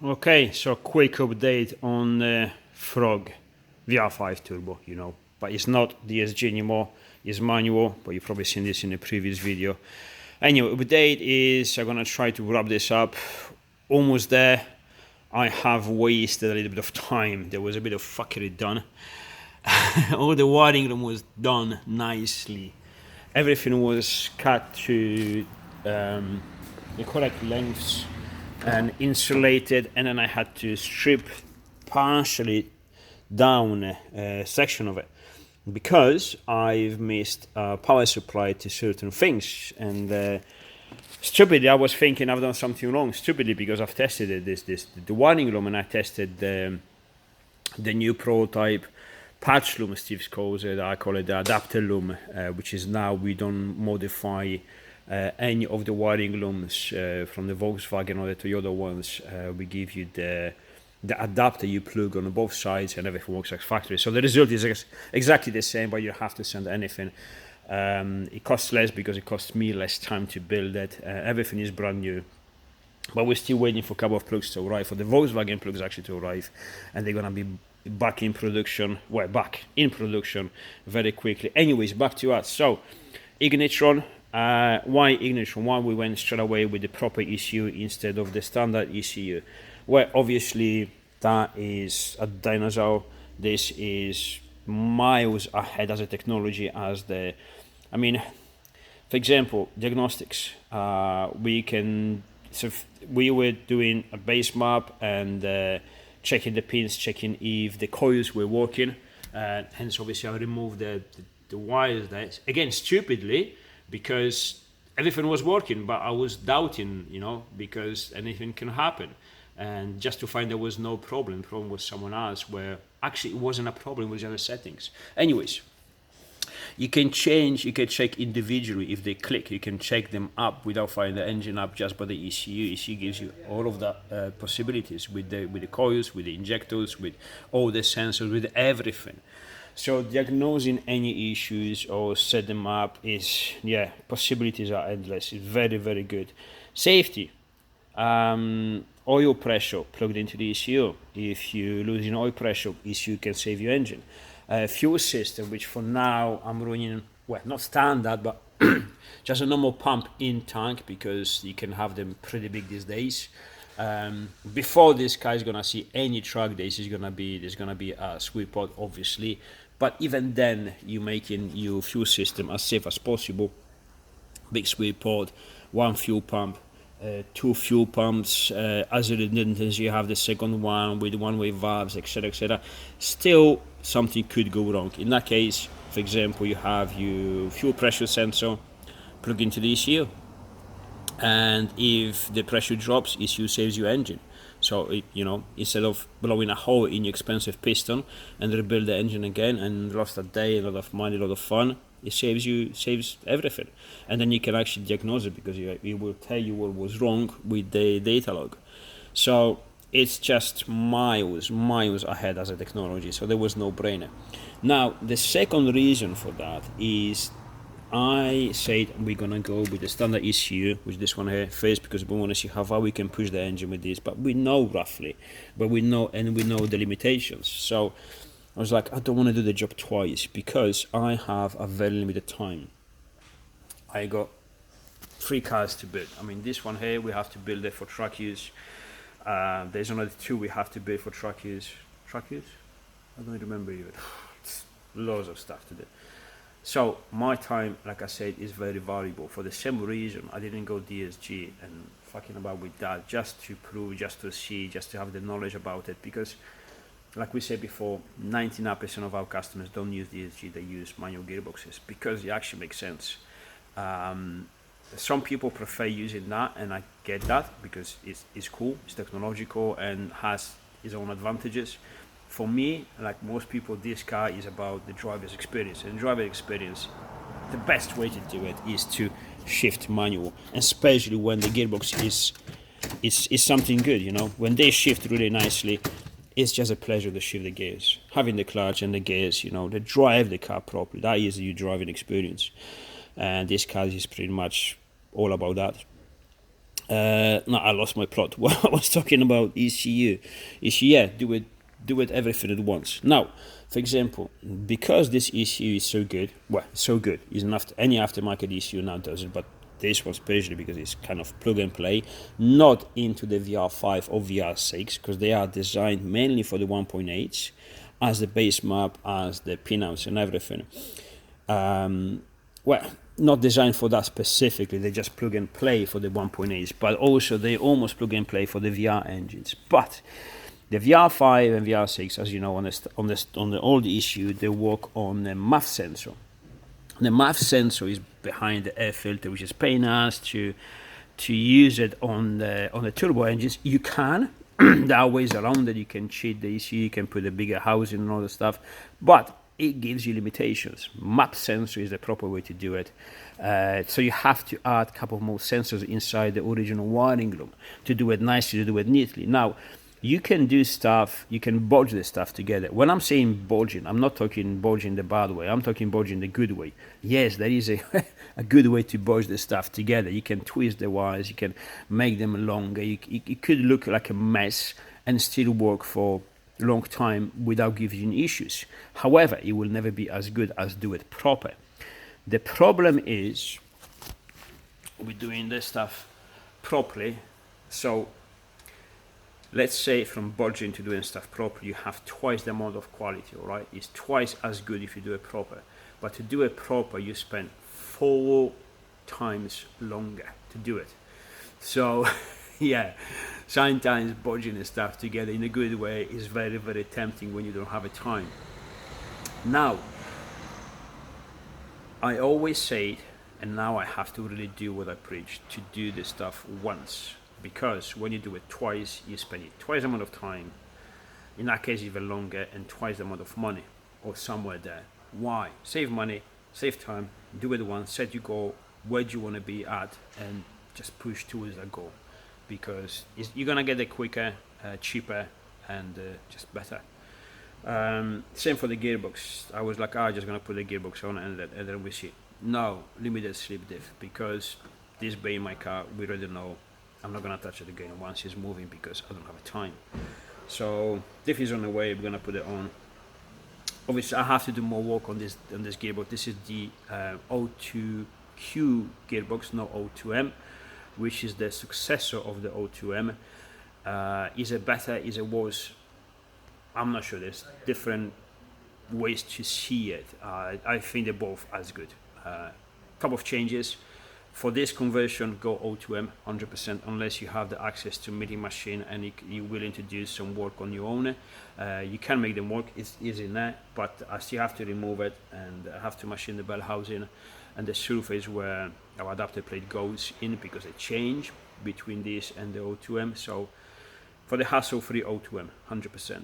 Okay, so quick update on Frog VR5 Turbo, but it's not DSG anymore, it's manual, but you've probably seen this in the previous video. Anyway, update is I'm gonna try to wrap this up, almost there. I have wasted a little bit of time, there was a bit of fuckery done. All the wiring room was done nicely. Everything was cut to the correct lengths and insulated, and then I had to strip partially down a section of it because I've missed power supply to certain things, and stupidly I was thinking I've done something wrong, stupidly, because I've tested it, the wiring room, and I tested the new prototype patch loom, Steve calls it, I call it the adapter loom, which is now we don't modify any of the wiring looms from the Volkswagen or the Toyota ones. We give you the adapter you plug on both sides and everything works like factory. So the result is exactly the same, but you have to send anything. It costs less because it costs me less time to build it. Everything is brand new. But we're still waiting for a couple of plugs to arrive, for the Volkswagen plugs actually to arrive, and they're going to be back in production very quickly. Anyways, back to us. So ignitron. Why ignitron? Why we went straight away with the proper ECU instead of the standard ECU? Well, obviously that is a dinosaur. This is miles ahead as a technology as the, for example, diagnostics. We were doing a base map and checking the pins, checking if the coils were working. Hence, obviously, I removed the wires there. Again, stupidly, because everything was working, but I was doubting, because anything can happen. And just to find there was no problem. The problem was someone else, where actually it wasn't a problem, it was just the settings. Anyways, you can check individually if they click. You can check them up without firing the engine up just by the ECU. ECU gives you all of the possibilities with the coils, with the injectors, with all the sensors, with everything. So diagnosing any issues or set them up is, possibilities are endless. It's very, very good. Safety. Oil pressure plugged into the ECU. If you lose in oil pressure, ECU can save your engine. Fuel system, which for now I'm running, not standard, but just a normal pump in tank, because you can have them pretty big these days. Before this car is gonna see any truck days, there's gonna be a sweet pot, obviously, but even then you're making your fuel system as safe as possible. Big sweet pot, one fuel pump, two fuel pumps, as redundant, you have the second one with one-way valves, etc. Still something could go wrong. In that case, for example, you have your fuel pressure sensor plug into the ECU, and if the pressure drops, ECU saves your engine. So instead of blowing a hole in your expensive piston and rebuild the engine again and lost a day, a lot of money, a lot of fun, it saves everything. And then you can actually diagnose it, because it will tell you what was wrong with the data log. So it's just miles ahead as a technology, so there was no brainer. Now the second reason for that is I said we're gonna go with the standard ECU, which this one here first, because we want to see how far we can push the engine with this, but we know roughly, we know the limitations. So I was like, I don't want to do the job twice, because I have a very limited time. I got 3 cars to build. This one here we have to build it for truck use. There's another 2 we have to build for truck use. Truck use? I don't remember even. It's loads of stuff to do. So my time, like I said, is very valuable. For the same reason, I didn't go DSG and fucking about with that, just to prove, just to see, just to have the knowledge about it. Because, like we said before, 99% of our customers don't use DSG, they use manual gearboxes, because it actually makes sense. Some people prefer using that, and I get that, because it's cool, it's technological, and has its own advantages. For me, like most people, this car is about the driver's experience. And driver experience, the best way to do it is to shift manual, especially when the gearbox is something good. When they shift really nicely, it's just a pleasure to shift the gears. Having the clutch and the gears, they drive the car properly. That is your driving experience. And this car is pretty much all about that. No, I lost my plot. Well, I was talking about ECU. Yeah, do it everything at once. Now, for example, because this ECU is so good, well, so good, is not any aftermarket ECU now does it, but this one especially because it's kind of plug and play, not into the VR5 or VR6, because they are designed mainly for the 1.8 as the base map, as the pinouts and everything. Well, not designed for that specifically, they just plug and play for the 1.8s, but also they almost plug and play for the VR engines. But the VR5 and VR6, as you know, on the old issue, they work on the MAF sensor. The MAF sensor is behind the air filter, which is paying us to use it on the turbo engines. You can. There are ways around it. You can cheat the ECU, you can put a bigger housing and all the stuff, but it gives you limitations. MAP sensor is the proper way to do it. So you have to add a couple more sensors inside the original wiring loom to do it nicely, to do it neatly. Now, you can do stuff, you can bodge the stuff together. When I'm saying bodging, I'm not talking bodging the bad way, I'm talking bodging the good way. Yes, there is a good way to bodge the stuff together. You can twist the wires, you can make them longer, it could look like a mess and still work for a long time without giving you issues. However, it will never be as good as do it proper. The problem is with doing this stuff properly. So let's say from bodging to doing stuff properly, you have twice the amount of quality, all right? It's twice as good if you do it proper. But to do it proper, you spend 4 times longer to do it. So, yeah, sometimes bodging the stuff together in a good way is very, very tempting when you don't have a time. Now, I always say, and now I have to really do what I preach, to do this stuff once. Because when you do it twice, you spend it twice the amount of time, in that case even longer, and twice the amount of money, or somewhere there. Why? Save money, save time, do it once, set your goal, where do you want to be at, and just push towards that goal. Because you're going to get it quicker, cheaper, and just better. Same for the gearbox. I was like, I'm just going to put the gearbox on and then we see. No, limited slip diff, because this bay in my car, we already know I'm not going to touch it again once it's moving because I don't have a time. So diff is on the way, we're going to put it on. Obviously I have to do more work on this gearbox. This is the O2Q gearbox, not O2M, which is the successor of the O2M. Is it better, is it worse? I'm not sure, there's different ways to see it. I think they're both as good. Couple of changes. For this conversion, go O2M 100%, unless you have the access to milling machine and you're willing to do some work on your own. You can make them work, it's easy in there, but I still have to remove it and I have to machine the bell housing and the surface where our adapter plate goes in, because they change between this and the O2M. So for the hassle-free O2M, 100%.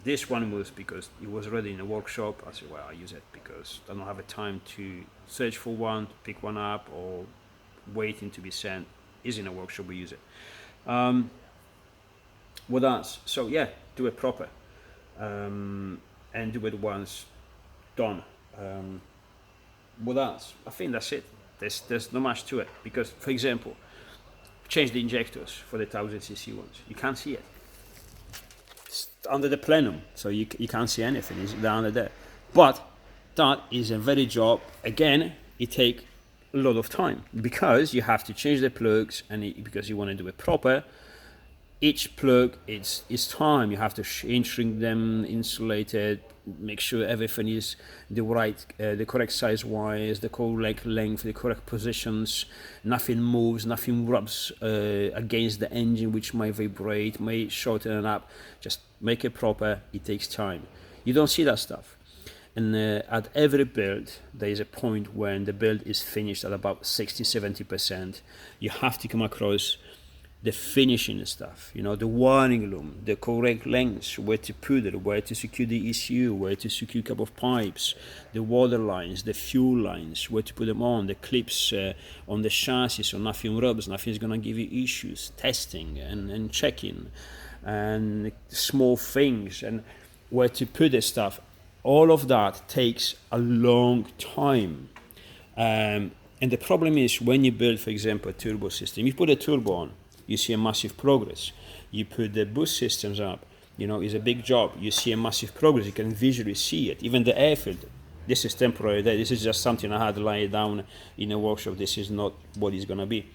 This one was because it was already in the workshop. I said, well, I'll use it because I don't have a time to search for one, to pick one up, or waiting to be sent. It's in a workshop, we use it. What else? So yeah, do it proper. And do it once, done. What else? I think that's it. There's not much to it, because, for example, change the injectors for the 1000cc ones. You can't see it. It's under the plenum, so you can't see anything. It's down there. But that is a very job. Again, it takes a lot of time because you have to change the plugs, and because you want to do it proper. Each plug, it's time. You have to shrink them, insulate it, make sure everything is the correct size wires, the correct length, the correct positions. Nothing moves, nothing rubs against the engine, which might vibrate, may shorten it up. Just make it proper. It takes time. You don't see that stuff. And at every build, there is a point when the build is finished at about 60-70%. You have to come across the finishing stuff, the wiring loom, the correct lengths, where to put it, where to secure the ECU, where to secure a couple of pipes, the water lines, the fuel lines, where to put them on, the clips on the chassis so nothing rubs, nothing's going to give you issues, testing and checking, and small things, and where to put this stuff. All of that takes a long time. And the problem is when you build, for example, a turbo system, you put a turbo on, you see a massive progress. You put the boost systems up, it's a big job. You see a massive progress. You can visually see it. Even the air filter. This is temporary. This is just something I had to lie down in a workshop. This is not what it's going to be.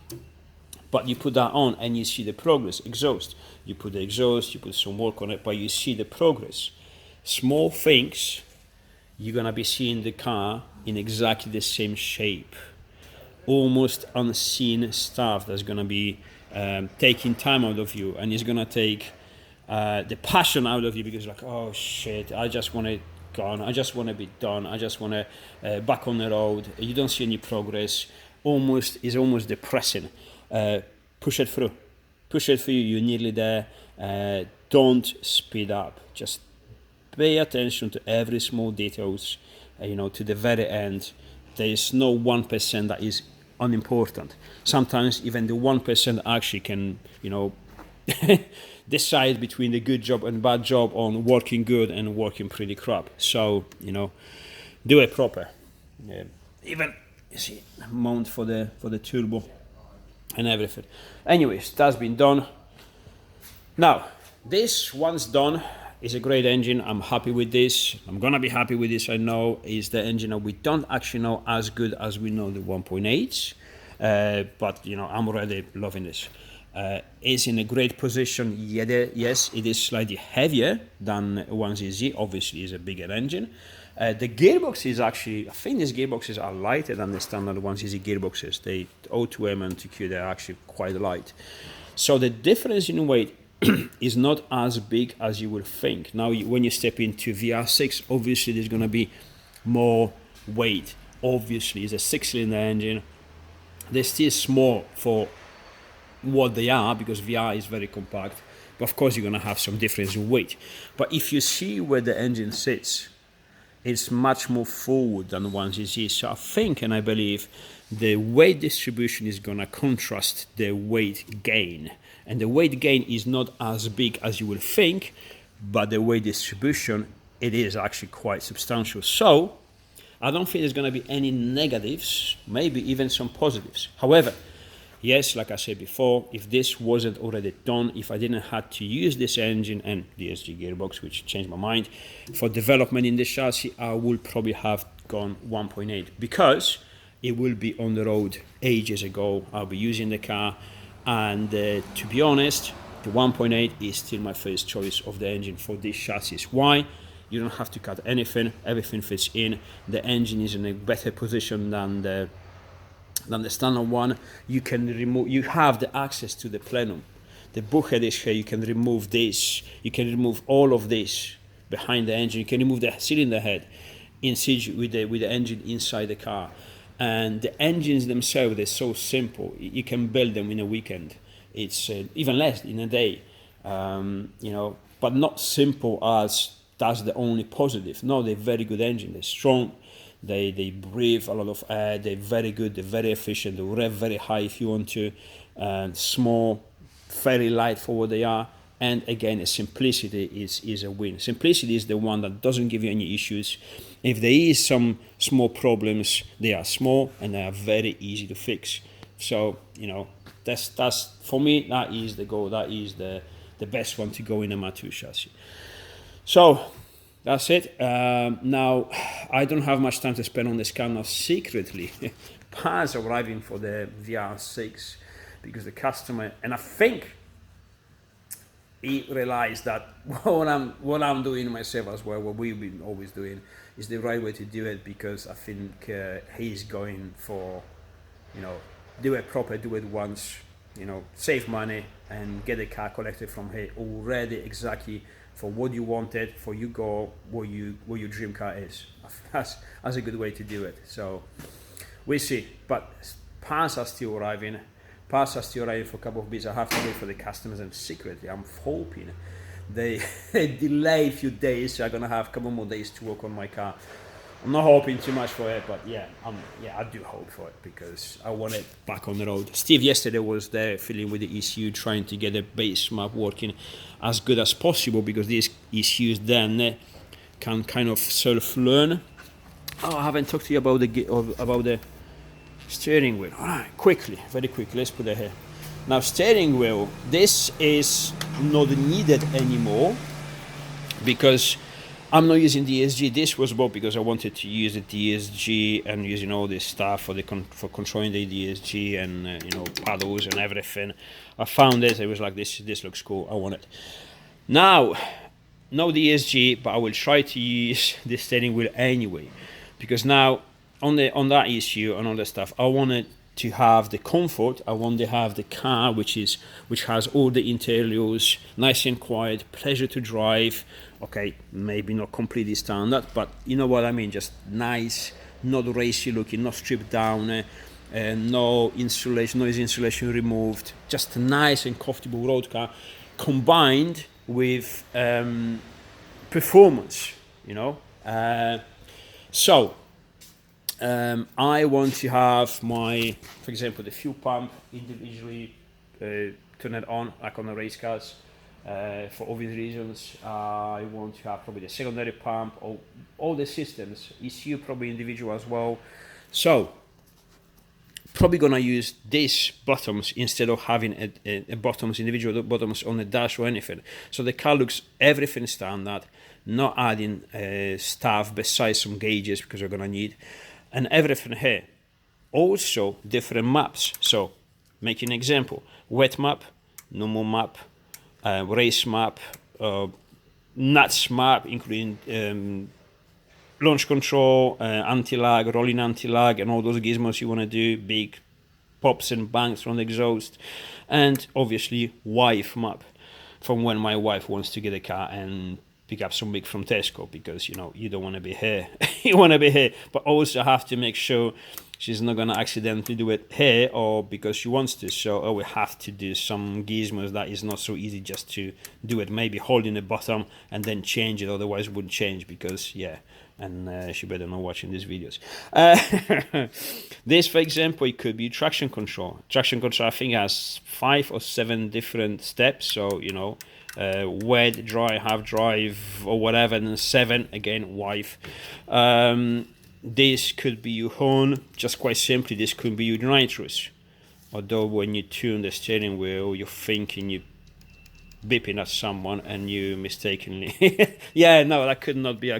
But you put that on and you see the progress. Exhaust. You put the exhaust, you put some work on it, but you see the progress. Small things, you're going to be seeing the car in exactly the same shape. Almost unseen stuff that's going to be taking time out of you, and it's going to take the passion out of you, because like, oh shit, I just want it gone, I just want to be done, I just want to back on the road. You don't see any progress. It's almost depressing. Push it through, you're nearly there. Don't speed up, just pay attention to every small details, to the very end. There is no 1% that is unimportant. Sometimes even the 1% actually can, decide between the good job and bad job on working good and working pretty crap. So, do it proper. Even, you see, mount for the turbo and everything. Anyways, that's been done. Now, this once done is a great engine. I'm happy with this. I'm gonna be happy with this. I know is the engine that we don't actually know as good as we know the 1.8s, but I'm already loving this. It's in a great position. Yes, it is slightly heavier than 1ZZ. Obviously, it's a bigger engine. The gearbox is actually, I think these gearboxes are lighter than the standard 1ZZ gearboxes. They O2M and 2Q, they're actually quite light. So the difference in weight is not as big as you would think. Now, when you step into VR6, obviously there's going to be more weight. Obviously, it's a 6-cylinder engine. They're still small for what they are, because VR is very compact. But of course, you're going to have some difference in weight. But if you see where the engine sits, it's much more forward than 1ZZ. So I think and I believe the weight distribution is going to contrast the weight gain. And the weight gain is not as big as you would think, but the weight distribution, it is actually quite substantial. So I don't think there's going to be any negatives, maybe even some positives. However, yes, like I said before, if this wasn't already done, if I didn't have to use this engine and the SG gearbox, which changed my mind, for development in this chassis, I would probably have gone 1.8, because it will be on the road ages ago. I'll be using the car, and to be honest, the 1.8 is still my first choice of the engine for this chassis. Why? You don't have to cut anything, everything fits in. The engine is in a better position than the standard one. You can remove, you have the access to the plenum. The bulkhead is here, you can remove this, you can remove all of this behind the engine, you can remove the cylinder head in situ with the engine inside the car. And the engines themselves, they're so simple, you can build them in a weekend. It's even less, in a day, but not simple as that's the only positive. No, they're very good engine, they're strong. They breathe a lot of air, they're very good, they're very efficient, they rev very high if you want to, small, very light for what they are, and again, the simplicity is a win. Simplicity is the one that doesn't give you any issues. If there is some small problems, they are small and they are very easy to fix. So, that's for me, that is the goal, that is the best one to go in a MR2 chassis. So, that's it. Now, I don't have much time to spend on this car now. Secretly, parts arriving for the VR6, because the customer, and I think he realized that what I'm doing myself as well, what we've been always doing, is the right way to do it, because I think he's going for, do it proper, do it once, save money and get the car collected from here already exactly for what you wanted, for you go where your dream car is. That's a good way to do it. So we'll see. But parts are still arriving. Parts are still arriving for a couple of bits. I have to wait for the customers, and secretly I'm hoping they delay a few days, so I'm gonna have a couple more days to work on my car. I'm not hoping too much for it, but I do hope for it, because I want it back on the road. Steve yesterday was there filling with the ECU, trying to get the base map working as good as possible, because these ECUs then can kind of self-learn. Oh, I haven't talked to you about the Steering wheel. All right, quickly, very quickly. Let's put it here. Now, steering wheel. This is not needed anymore because I'm not using DSG. This was bought because I wanted to use the DSG and using all this stuff for for controlling the DSG and paddles and everything. I found this. It was like this looks cool. I want it. Now, no DSG, but I will try to use the steering wheel anyway, because now on that issue and all that stuff, I wanted to have the comfort. I want to have the car which has all the interiors, nice and quiet, pleasure to drive. Okay, maybe not completely standard, but you know what I mean, just nice, not racy looking, not stripped down, no insulation, noise insulation removed, just a nice and comfortable road car combined with performance, I want to have my, for example, the fuel pump individually turn it on, like on the race cars. For obvious reasons, I want to have probably the secondary pump, or all the systems, ECU probably individual as well. So, probably gonna use these buttons instead of having a buttons, individual buttons on the dash or anything. So the car looks everything standard, not adding stuff besides some gauges because we're gonna need, and everything here. Also different maps. So, making an example: wet map, normal map, race map, nuts map, including launch control, anti-lag, rolling anti-lag, and all those gizmos you want to do, big pops and bangs from the exhaust, and obviously wife map, from when my wife wants to get a car and pick up some big from Tesco, because you don't want to be here. You want to be here, but also have to make sure she's not going to accidentally do it here or because she wants to. So we have to do some gizmos that is not so easy just to do it. Maybe holding the bottom and then change it, otherwise it wouldn't change because, yeah, and she better not watching these videos. This, for example, it could be traction control. Traction control, I think, has 5 or 7 different steps. So, wet, dry, half drive, or whatever, and then 7, again, wife. This could be your horn, just quite simply, this could be your nitrous. Although when you tune the steering wheel, you're thinking you're beeping at someone and you mistakenly... yeah, no, that could not be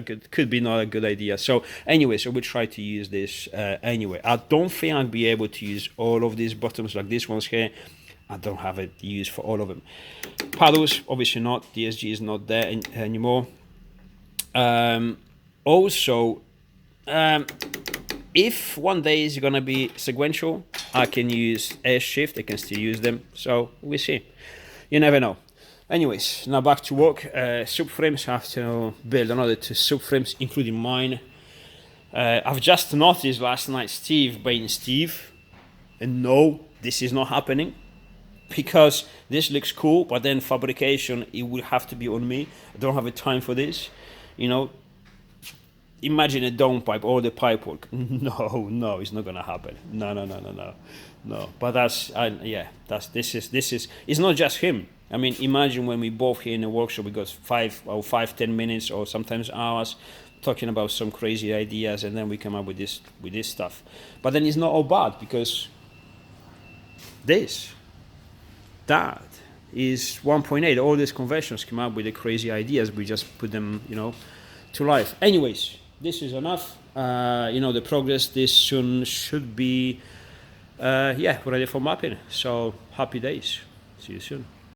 not a good idea. So anyway, so we try to use this anyway. I don't think I'd be able to use all of these buttons like these ones here. I don't have it used for all of them. Paddles, obviously not. DSG is not there anymore. Also, if one day is going to be sequential, I can use air shift. I can still use them. So we'll see. You never know. Anyways, now back to work. Subframes, I have to build another 2 subframes, including mine. I've just noticed last night Steve being Steve. And no, this is not happening. Because this looks cool, but then fabrication, it will have to be on me. I don't have the time for this. Imagine a dome pipe or the pipe work. No, it's not gonna happen. No. But this is. It's not just him. I mean, imagine when we both here in the workshop, we got 5-10 minutes or sometimes hours talking about some crazy ideas, and then we come up with this stuff. But then it's not all bad, because that is 1.8. All these conventions come up with the crazy ideas. We just put them, to life. Anyways, this is enough. The progress. This soon should be, ready for mapping. So happy days. See you soon.